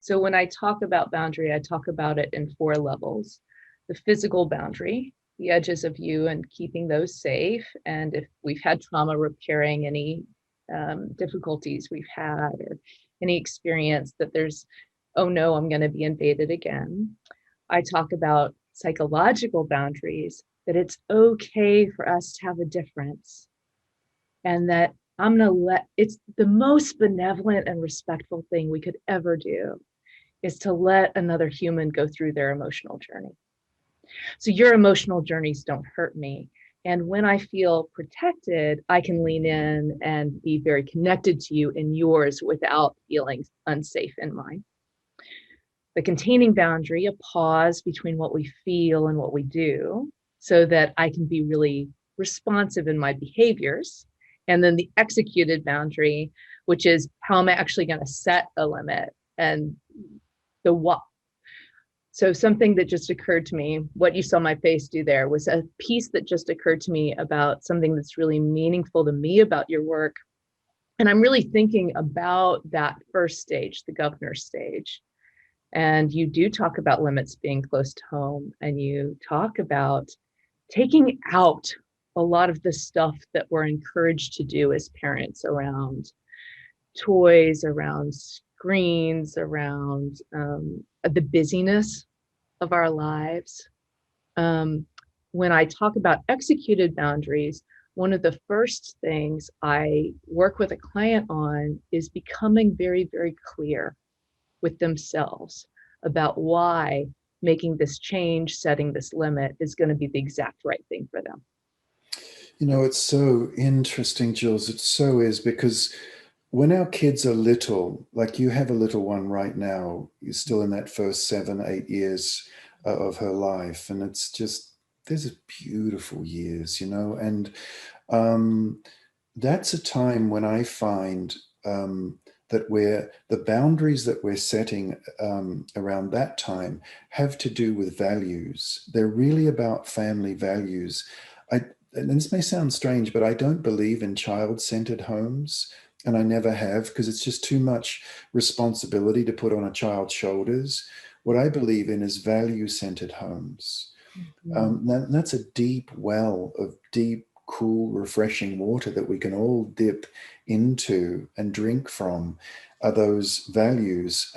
So when I talk about boundary, I talk about it in four levels. The physical boundary, the edges of you and keeping those safe. And if we've had trauma, repairing any difficulties we've had or any experience that there's, oh no, I'm going to be invaded again. I talk about psychological boundaries, that it's okay for us to have a difference and that I'm going to it's the most benevolent and respectful thing we could ever do is to let another human go through their emotional journey. So your emotional journeys don't hurt me. And when I feel protected, I can lean in and be very connected to you in yours without feeling unsafe in mine. The containing boundary, a pause between what we feel and what we do, so that I can be really responsive in my behaviors. And then the executed boundary, which is how am I actually going to set a limit and the what. So something that just occurred to me, what you saw my face do there was a piece that just occurred to me about something that's really meaningful to me about your work. And I'm really thinking about that first stage, the governor stage. And you do talk about limits being close to home, and you talk about taking out a lot of the stuff that we're encouraged to do as parents around toys, around screens, around the busyness of our lives. When I talk about executed boundaries, one of the first things I work with a client on is becoming very, very clear with themselves about why making this change, setting this limit is going to be the exact right thing for them. You know, it's so interesting, Jules. It so is, because when our kids are little, like you have a little one right now, you're still in that first 7, 8 years of her life. And it's just, there's beautiful years, and um, that's a time when I find that the boundaries that we're setting around that time have to do with values. They're really about family values. And this may sound strange, but I don't believe in child-centered homes, and I never have, because it's just too much responsibility to put on a child's shoulders. What I believe in is value-centered homes. Mm-hmm. That's a deep well of deep, cool, refreshing water that we can all dip into and drink from, are those values.